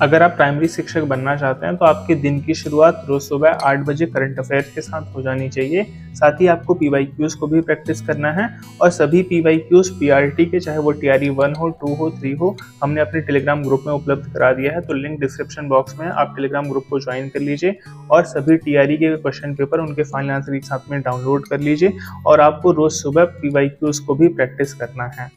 अगर आप प्राइमरी शिक्षक बनना चाहते हैं तो आपके दिन की शुरुआत रोज सुबह 8 बजे करंट अफेयर्स के साथ हो जानी चाहिए। साथ ही आपको पीवाईक्यूज को भी प्रैक्टिस करना है और सभी पीवाईक्यूज पीआरटी के, चाहे वो टीआरई 1 हो, 2 हो, 3 हो, हमने अपने टेलीग्राम ग्रुप में उपलब्ध करा दिया है। तो लिंक डिस्क्रिप्शन बॉक्स में, आप टेलीग्राम ग्रुप को ज्वाइन कर लीजिए और सभी टीआरई के क्वेश्चन पेपर उनके फाइनल आंसर एक साथ में डाउनलोड कर लीजिए और आपको रोज सुबह पीवाईक्यूज को भी प्रैक्टिस करना है।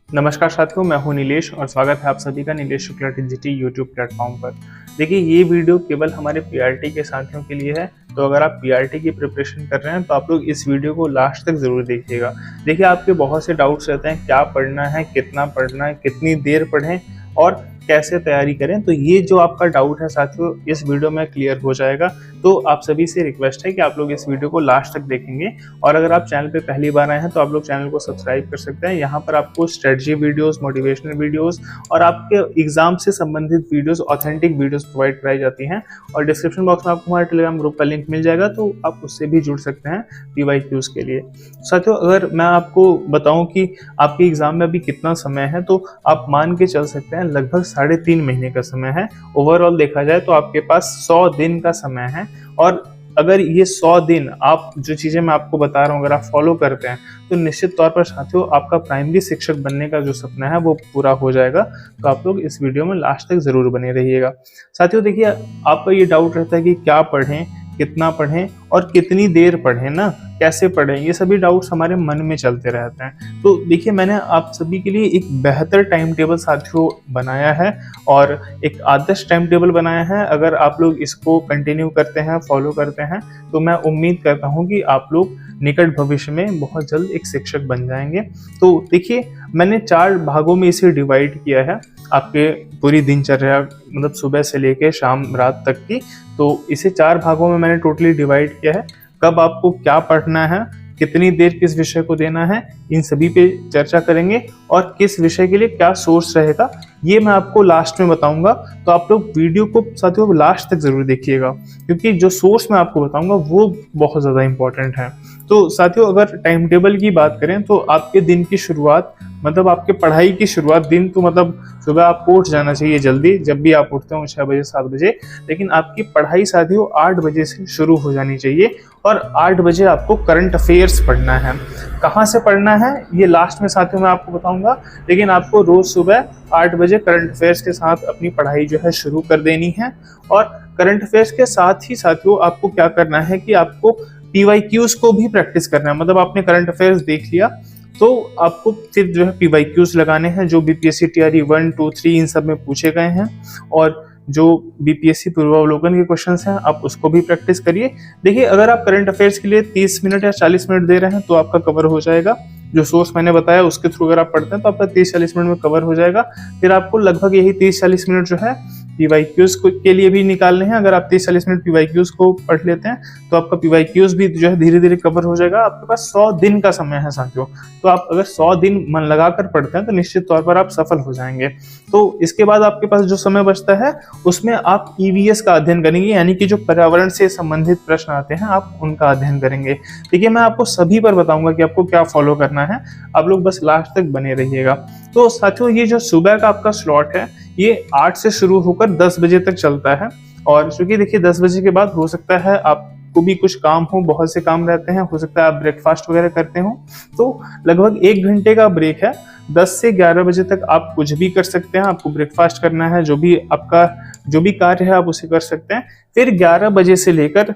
नमस्कार साथियों, मैं हूं नीलेश और स्वागत है आप सभी का Nilesh Shukla TGT YouTube platform पर। देखिए, ये वीडियो केवल हमारे पीआरटी के साथियों के लिए है। तो अगर आप पीआरटी की प्रिपरेशन कर रहे हैं तो आप लोग इस वीडियो को लास्ट तक जरूर देखिएगा। देखिए, आपके बहुत से डाउट्स रहते हैं, क्या पढ़ना है, कितना पढ़ना है, कितनी देर पढ़ें और कैसे तैयारी करें। तो ये जो आपका डाउट है साथियों, इस वीडियो में क्लियर हो जाएगा। तो आप सभी से रिक्वेस्ट है कि आप लोग इस वीडियो को लास्ट तक देखेंगे और अगर आप चैनल पे पहली बार आए हैं तो आप लोग चैनल को सब्सक्राइब कर सकते हैं। यहाँ पर आपको स्ट्रेटजी वीडियोस, मोटिवेशनल वीडियोस और आपके एग्जाम से संबंधित वीडियोस, ऑथेंटिक वीडियोस प्रोवाइड कराई जाती हैं और डिस्क्रिप्शन बॉक्स में आपको हमारे टेलीग्राम ग्रुप का लिंक मिल जाएगा, तो आप उससे भी जुड़ सकते हैं पीवाईक्यूज के लिए। साथियों, अगर मैं आपको बताऊं कि आपके एग्जाम में अभी कितना समय है, तो आप मान के चल सकते हैं लगभग 3.5 महीने का समय है। ओवरऑल देखा जाए तो आपके पास 100 दिन का समय है और अगर ये 100 दिन आप जो चीजें मैं आपको बता रहा हूँ अगर आप फॉलो करते हैं तो निश्चित तौर पर साथियों आपका प्राइमरी शिक्षक बनने का जो सपना है वो पूरा हो जाएगा। तो आप लोग इस वीडियो में लास्ट तक जरूर बने रहिएगा। साथियों, देखिए, आपका ये डाउट रहता है कि क्या पढ़ें, कितना पढ़ें और कितनी देर पढ़ें, ना कैसे पढ़ें, ये सभी डाउट्स हमारे मन में चलते रहते हैं। तो देखिए, मैंने आप सभी के लिए एक बेहतर टाइम टेबल साथियों बनाया है और एक आदर्श टाइम टेबल बनाया है। अगर आप लोग इसको कंटिन्यू करते हैं, फॉलो करते हैं, तो मैं उम्मीद करता हूँ कि आप लोग निकट भविष्य में बहुत जल्द एक शिक्षक बन जाएंगे। तो देखिए, मैंने 4 भागों में इसे डिवाइड किया है, आपके पूरी दिनचर्या मतलब सुबह से लेकर शाम रात तक की। तो इसे 4 भागों में मैंने टोटली डिवाइड किया है। कब आपको क्या पढ़ना है, कितनी देर किस विषय को देना है, इन सभी पे चर्चा करेंगे और किस विषय के लिए क्या सोर्स रहेगा ये मैं आपको लास्ट में बताऊंगा। तो आप लोग वीडियो को साथियों लास्ट तक जरूर देखिएगा क्योंकि जो सोर्स मैं आपको बताऊंगा वो बहुत ज़्यादा इंपॉर्टेंट है। तो साथियों, अगर टाइम टेबल की बात करें तो आपके दिन की शुरुआत मतलब आपके पढ़ाई की शुरुआत दिन तो मतलब सुबह आपको उठ जाना चाहिए जल्दी, जब भी आप उठते हो 6 बजे 7 बजे, लेकिन आपकी पढ़ाई साथियों 8 बजे से शुरू हो जानी चाहिए और 8 बजे आपको करंट अफेयर्स पढ़ना है। कहाँ से पढ़ना है ये लास्ट में साथियों मैं आपको बताऊंगा, लेकिन आपको रोज सुबह 8 बजे करंट अफेयर्स के साथ अपनी पढ़ाई जो है शुरू कर देनी है। और करंट अफेयर्स के साथ ही साथियों आपको क्या करना है कि आपको पीवाईक्यूज को भी प्रैक्टिस करना है। मतलब आपने करंट अफेयर्स देख लिया तो आपको फिर जो है पीवाईक्यूज लगाने हैं जो बीपीएससी टीआरई 1, 2, 3 इन सब में पूछे गए हैं और जो बीपीएससी पूर्वावलोकन के क्वेश्चंस हैं आप उसको भी प्रैक्टिस करिए। देखिए, अगर आप करंट अफेयर्स के लिए 30 मिनट या 40 मिनट दे रहे हैं तो आपका कवर हो जाएगा। जो सोर्स मैंने बताया उसके थ्रू अगर आप पढ़ते हैं तो आपका 30-40 मिनट में कवर हो जाएगा। फिर आपको लगभग यही 30-40 मिनट जो है पीवाईक्यूज के लिए भी निकालने हैं। अगर आप 30-40 मिनट पीवाईक्यूज को पढ़ लेते हैं तो आपका पीवाईक्यूज भी जो है धीरे धीरे कवर हो जाएगा। आपके पास 100 दिन का समय है साथियों, तो आप अगर 100 दिन मन लगाकर पढ़ते हैं तो निश्चित तौर पर आप सफल हो जाएंगे। तो इसके बाद आपके पास जो समय बचता है उसमें आप ईवीएस का अध्ययन करेंगे, यानी कि जो पर्यावरण से संबंधित प्रश्न आते हैं आप उनका अध्ययन करेंगे। देखिए, मैं आपको सभी पर बताऊंगा कि आपको क्या फॉलो करना है, आप लोग बस लास्ट तक बने रहिएगा। तो साथियों, ये जो सुबह का आपका स्लॉट है ये 8 से शुरू होकर 10 बजे तक चलता है और क्योंकि देखिए 10 बजे के बाद हो सकता है आपको भी कुछ काम हो, बहुत से काम रहते हैं, हो सकता है आप ब्रेकफास्ट वगैरह करते हो, तो लगभग 1 घंटे का ब्रेक है। 10 से 11 बजे तक आप कुछ भी कर सकते हैं, आपको ब्रेकफास्ट करना है, जो भी कार्य है आप उसे कर सकते हैं। फिर 11 बजे से लेकर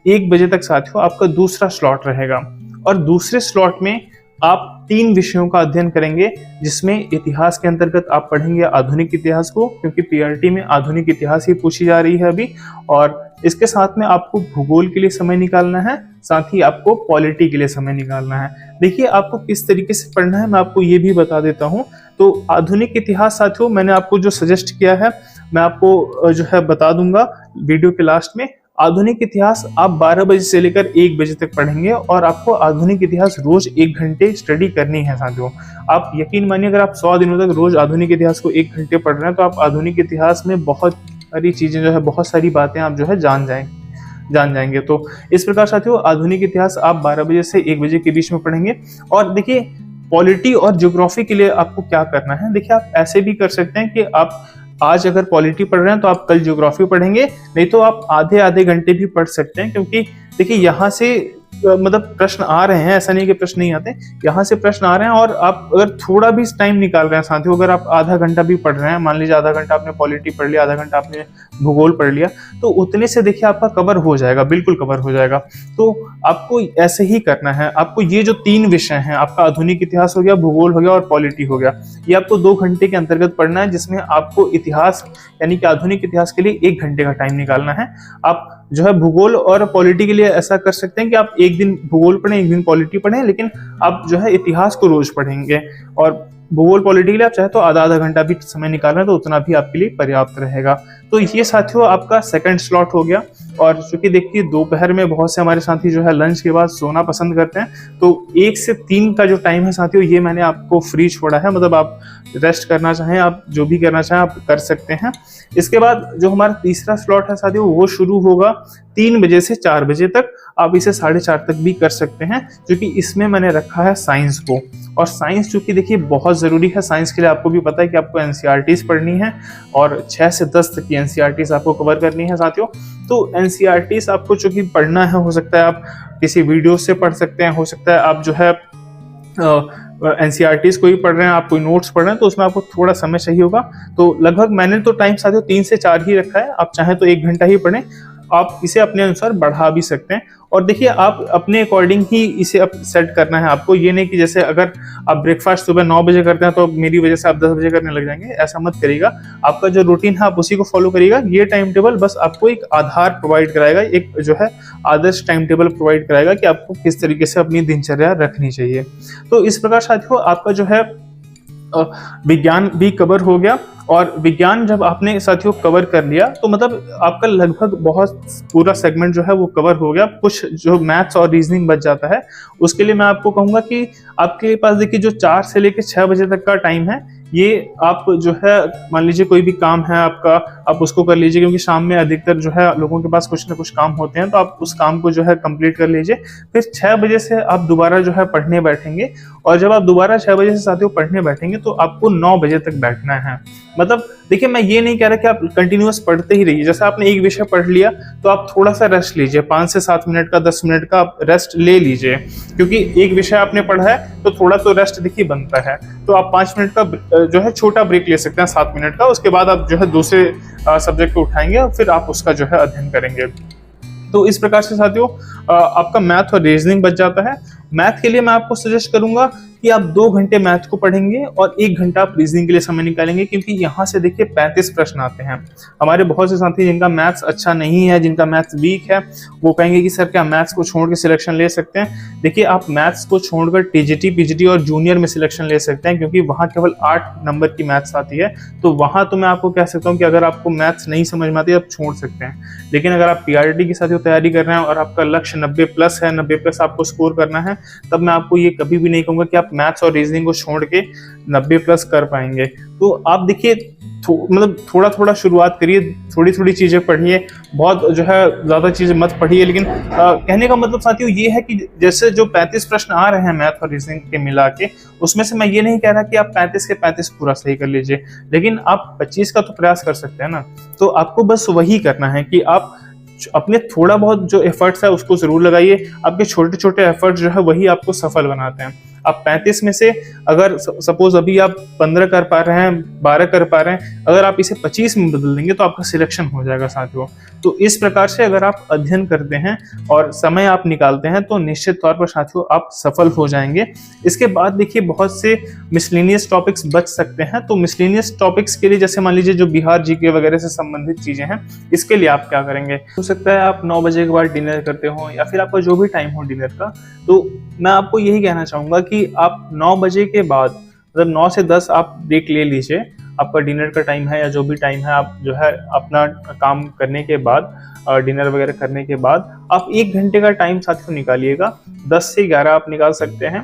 1 बजे तक साथियों आपका दूसरा स्लॉट रहेगा और दूसरे स्लॉट में आप 3 विषयों का अध्ययन करेंगे, जिसमें इतिहास के अंतर्गत आप पढ़ेंगे आधुनिक इतिहास को, क्योंकि पीआरटी में आधुनिक इतिहास ही पूछी जा रही है अभी, और इसके साथ में आपको भूगोल के लिए समय निकालना है, साथ ही आपको पॉलिटी के लिए समय निकालना है। देखिए, आपको किस तरीके से पढ़ना है मैं आपको ये भी बता देता हूँ। तो आधुनिक इतिहास साथियों मैंने आपको जो सजेस्ट किया है मैं आपको जो है बता दूंगा वीडियो के लास्ट में। आधुनिक इतिहास आप 12 बजे से लेकर 1 बजे तक पढ़ेंगे और आपको आधुनिक इतिहास रोज 1 घंटे स्टडी करनी है साथियों। आप यकीन मानिए, अगर आप 100 दिनों तक रोज आधुनिक इतिहास को 1 घंटे पढ़ रहे हैं तो आप आधुनिक इतिहास में बहुत सारी चीजें जो है, बहुत सारी बातें आप जो है जान जाएंगे। तो इस प्रकार साथियों आधुनिक इतिहास आप 12 बजे से 1 बजे के बीच में पढ़ेंगे। और देखिए, पॉलिटी और ज्योग्राफी के लिए आपको क्या करना है, देखिए आप ऐसे भी कर सकते हैं कि आप आज अगर पॉलिटी पढ़ रहे हैं तो आप कल ज्योग्राफी पढ़ेंगे, नहीं तो आप आधे आधे घंटे भी पढ़ सकते हैं। क्योंकि देखिए यहाँ से मतलब प्रश्न आ रहे हैं, ऐसा नहीं कि प्रश्न नहीं आते, यहाँ से प्रश्न आ रहे हैं। और आप अगर थोड़ा भी टाइम निकाल रहे हैं साथियों, अगर आप आधा घंटा भी पढ़ रहे हैं, मान लीजिए आधा घंटा आपने पॉलिटी पढ़ लिया, आधा घंटा आपने भूगोल पढ़ लिया, तो उतने से देखिए आपका कवर हो जाएगा, बिल्कुल कवर हो जाएगा। तो आपको ऐसे ही करना है। आपको ये जो 3 विषय हैं, आपका आधुनिक इतिहास हो गया, भूगोल हो गया और पॉलिटी हो गया, ये आपको 2 घंटे के अंतर्गत पढ़ना है, जिसमें आपको इतिहास यानी कि आधुनिक इतिहास के लिए 1 घंटे का टाइम निकालना है। आप जो है भूगोल और पॉलिटी के लिए ऐसा कर सकते हैं कि आप एक दिन भूगोल पढ़ें, एक दिन पॉलिटी पढ़ें, लेकिन आप जो है इतिहास को रोज पढ़ेंगे। और भूगोल पॉलिटी के लिए आप चाहे तो आधा आधा घंटा भी समय निकालना, तो उतना भी आपके लिए पर्याप्त रहेगा। तो ये साथियों आपका सेकंड स्लॉट हो गया। और चूंकि देखिए दोपहर में बहुत से हमारे साथी जो है लंच के बाद सोना पसंद करते हैं, तो 1 से 3 का जो टाइम है साथियों, ये मैंने आपको फ्री छोड़ा है। मतलब आप रेस्ट करना चाहें, आप जो भी करना चाहें आप कर सकते हैं। इसके बाद जो हमारा तीसरा स्लॉट है साथियों, वो शुरू होगा 3 बजे से 4 बजे तक। आप इसे 4:30 तक भी कर सकते हैं, क्योंकि इसमें मैंने रखा है साइंस को। और साइंस चूंकि देखिए बहुत जरूरी है, साइंस के लिए आपको भी पता है कि आपको एनसीईआरटीज पढ़नी है और 6 से 10 तक की एनसीईआरटीज आपको कवर करनी है साथियों। तो एनसीईआरटीज आपको चूंकि पढ़ना है, हो सकता है आप किसी वीडियो से पढ़ सकते हैं, हो सकता है आप जो है एनसीईआरटीज को ही पढ़ रहे हैं, आप कोई नोट्स पढ़ रहे हैं, तो उसमें आपको थोड़ा समय चाहिए होगा। तो लगभग मैंने तो टाइम साथियों 3 से 4 ही रखा है। आप चाहें तो 1 घंटा ही पढ़ें, आप इसे अपने अनुसार बढ़ा भी सकते हैं। और देखिए आप अपने अकॉर्डिंग ही इसे अब सेट करना है आपको। ये नहीं कि जैसे अगर आप ब्रेकफास्ट सुबह 9 बजे करते हैं तो मेरी वजह से आप 10 बजे करने लग जाएंगे, ऐसा मत करिएगा। आपका जो रूटीन है आप उसी को फॉलो करिएगा। ये टाइम टेबल बस आपको एक आधार प्रोवाइड कराएगा, एक जो है आदर्श टाइम टेबल प्रोवाइड कराएगा कि आपको किस तरीके से अपनी दिनचर्या रखनी चाहिए। तो इस प्रकार साथियों आपका जो है विज्ञान भी कवर हो गया। और विज्ञान जब आपने साथियों कवर कर लिया, तो मतलब आपका लगभग बहुत पूरा सेगमेंट जो है वो कवर हो गया। कुछ जो मैथ्स और रीजनिंग बच जाता है, उसके लिए मैं आपको कहूंगा कि आपके पास देखिए जो 4 से लेकर 6 बजे तक का टाइम है, ये आप जो है मान लीजिए कोई भी काम है आपका, आप उसको कर लीजिए, क्योंकि शाम में अधिकतर जो है लोगों के पास कुछ ना कुछ काम होते हैं, तो आप उस काम को जो है कंप्लीट कर लीजिए। फिर 6 बजे से आप दोबारा जो है पढ़ने बैठेंगे। और जब आप दोबारा 6 बजे से साथियों पढ़ने बैठेंगे, तो आपको 9 बजे तक बैठना है। मतलब देखिए मैं ये नहीं कह रहा कि आप कंटिन्यूअस पढ़ते ही रहिए। जैसे आपने एक विषय पढ़ लिया तो आप थोड़ा सा रेस्ट लीजिए, 5 से 7 मिनट का, 10 मिनट का आप रेस्ट ले लीजिए, क्योंकि एक विषय आपने पढ़ा है तो थोड़ा तो रेस्ट देखिए बनता है। तो आप 5 मिनट का जो है छोटा ब्रेक ले सकते हैं, 7 मिनट का। उसके बाद आप जो है दूसरे सब्जेक्ट को उठाएंगे और फिर आप उसका जो है अध्ययन करेंगे। तो इस प्रकार से साथियों आपका मैथ और रीजनिंग बच जाता है। मैथ के लिए मैं आपको सजेस्ट करूंगा कि आप 2 घंटे मैथ को पढ़ेंगे और 1 घंटा आप रीजनिंग के लिए समय निकालेंगे, क्योंकि यहाँ से देखिए 35 प्रश्न आते हैं। हमारे बहुत से साथी जिनका मैथ्स अच्छा नहीं है, जिनका मैथ्स वीक है, वो कहेंगे कि सर क्या मैथ्स को छोड़ के सिलेक्शन ले सकते हैं। देखिए आप मैथ्स को छोड़कर टीजीटी, पीजीटी और जूनियर में सिलेक्शन ले सकते हैं, क्योंकि वहाँ केवल 8 नंबर की मैथ्स आती है। तो वहाँ तो मैं आपको कह सकता हूँ कि अगर आपको मैथ्स नहीं समझ में आती आप छोड़ सकते हैं। लेकिन अगर आप पीआरटी की साथियों तैयारी कर रहे हैं और आपका लक्ष्य 90+ है, 90+ आपको स्कोर करना है, तब मैं आपको ये कभी भी नहीं कहूंगा कि आप मैथ्स और रीजनिंग को छोड़ के 90+ कर पाएंगे। तो आप देखिए मतलब थोड़ा थोड़ा शुरुआत करिए, थोड़ी थोड़ी चीजें पढ़िए, बहुत जो है ज्यादा चीजें मत पढ़िए। लेकिन कहने का मतलब साथियों ये है कि जैसे जो 35 प्रश्न आ रहे हैं मैथ और रीजनिंग के मिला के, उसमें से मैं ये नहीं कह रहा कि आप 35 के 35 पूरा सही कर लीजिए, लेकिन आप 25 का तो प्रयास कर सकते हैं ना। तो आपको बस वही करना है कि आप अपने थोड़ा बहुत जो एफर्ट्स है उसको जरूर लगाइए। आपके छोटे छोटे एफर्ट्स जो है वही आपको सफल बनाते हैं। आप 35 में से अगर सपोज अभी आप 15 कर पा रहे हैं, 12 कर पा रहे हैं, अगर आप इसे 25 में बदल देंगे तो आपका सिलेक्शन हो जाएगा साथियों। तो इस प्रकार से अगर आप अध्ययन करते हैं और समय आप निकालते हैं तो निश्चित तौर पर साथियों आप सफल हो जाएंगे। इसके बाद देखिए बहुत से मिसलेनियस टॉपिक्स बच सकते हैं। तो मिसलेनियस टॉपिक्स के लिए जैसे मान लीजिए जो बिहार जीके वगैरह से संबंधित चीजें हैं, इसके लिए आप क्या करेंगे, हो सकता है आप 9 बजे के बाद डिनर करते हो या फिर आपका जो भी टाइम हो डिनर का। तो मैं आपको यही कहना चाहूंगा कि आप 9 बजे के बाद मतलब 9 से 10 आप ब्रेक ले लीजिए। आपका डिनर का टाइम है या जो भी टाइम है, आप जो है अपना काम करने के बाद, डिनर वगैरह करने के बाद आप 1 घंटे का टाइम साथियों निकालिएगा। 10 से 11 आप निकाल सकते हैं,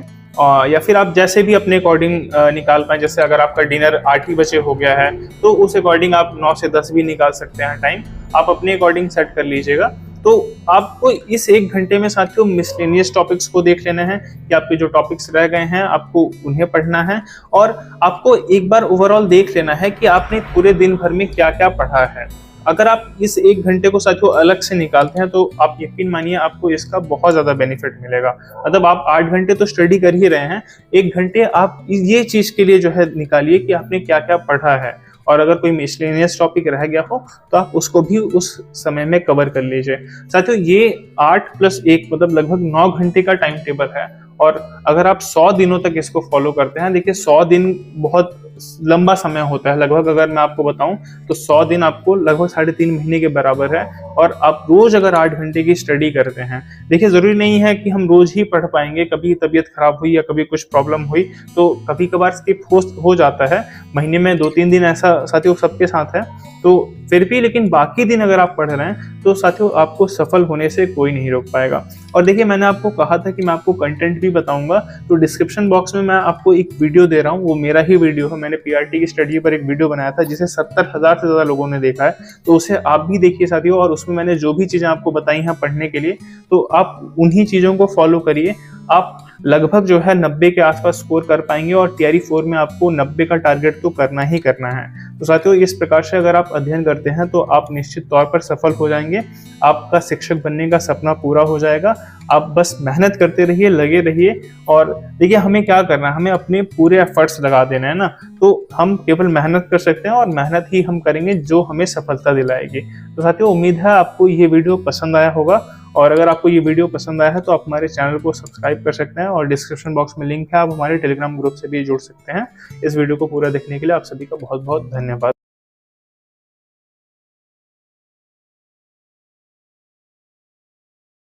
या फिर आप जैसे भी अपने अकॉर्डिंग निकाल पाए। जैसे अगर आपका डिनर 8 ही बजे हो गया है तो उस अकॉर्डिंग आप 9 से 10 भी निकाल सकते हैं टाइम, आप अपने अकॉर्डिंग सेट कर लीजिएगा। तो आपको इस 1 घंटे में साथियों मिसलेनियस टॉपिक्स को देख लेना है कि आपके जो टॉपिक्स रह गए हैं आपको उन्हें पढ़ना है, और आपको एक बार ओवरऑल देख लेना है कि आपने पूरे दिन भर में क्या-क्या पढ़ा है। अगर आप इस 1 घंटे को साथियों अलग से निकालते हैं तो आप यकीन मानिए आपको इसका बहुत ज़्यादा बेनिफिट मिलेगा। मतलब आप 8 घंटे तो स्टडी कर ही रहे हैं, 1 घंटे आप ये चीज़ के लिए जो है निकालिए कि आपने क्या-क्या पढ़ा है, और अगर कोई मिसलेनियस टॉपिक रह गया हो तो आप उसको भी उस समय में कवर कर लीजिए। साथियों ये 8 + 1 मतलब लगभग 9 घंटे का टाइम टेबल है, और अगर आप 100 दिनों तक इसको फॉलो करते हैं, देखिए 100 दिन बहुत लंबा समय होता है। लगभग अगर मैं आपको बताऊं तो 100 दिन आपको लगभग 3.5 महीने के बराबर है, और आप रोज अगर 8 घंटे की स्टडी करते हैं, देखिए जरूरी नहीं है कि हम रोज ही पढ़ पाएंगे, कभी तबीयत खराब हुई या कभी कुछ प्रॉब्लम हुई तो कभी कभार स्किप हो जाता है, महीने में 2-3 दिन ऐसा साथियों सबके साथ है, तो फिर भी लेकिन बाकी दिन अगर आप पढ़ रहे हैं तो साथियों आपको सफल होने से कोई नहीं रोक पाएगा। और देखिए मैंने आपको कहा था कि मैं आपको कंटेंट भी बताऊंगा, तो डिस्क्रिप्शन बॉक्स में मैं आपको एक वीडियो दे रहा हूँ, वो मेरा ही वीडियो है। मैंने पीआरटी की स्टडी पर एक वीडियो बनाया था जिसे 70,000 से ज़्यादा लोगों ने देखा है, तो उसे आप भी देखिए साथियों, और उसमें मैंने जो भी चीज़ें आपको बताई हैं पढ़ने के लिए, तो आप उन्हीं चीज़ों को फॉलो करिए। आप लगभग जो है 90 के आसपास स्कोर कर पाएंगे, और टीआरई 4 में आपको 90 का टारगेट तो करना ही करना है। तो साथियों इस प्रकार से अगर आप अध्ययन करते हैं तो आप निश्चित तौर पर सफल हो जाएंगे, आपका शिक्षक बनने का सपना पूरा हो जाएगा। आप बस मेहनत करते रहिए, लगे रहिए, और देखिए हमें क्या करना है, हमें अपने पूरे एफर्ट्स लगा देना है ना, तो हम केवल मेहनत कर सकते हैं, और मेहनत ही हम करेंगे जो हमें सफलता दिलाएगी। तो साथियों उम्मीद है आपको ये वीडियो पसंद आया होगा, और अगर आपको ये वीडियो पसंद आया है तो आप हमारे चैनल को सब्सक्राइब कर सकते हैं, और डिस्क्रिप्शन बॉक्स में लिंक है, आप हमारे टेलीग्राम ग्रुप से भी जुड़ सकते हैं। इस वीडियो को पूरा देखने के लिए आप सभी का बहुत बहुत धन्यवाद।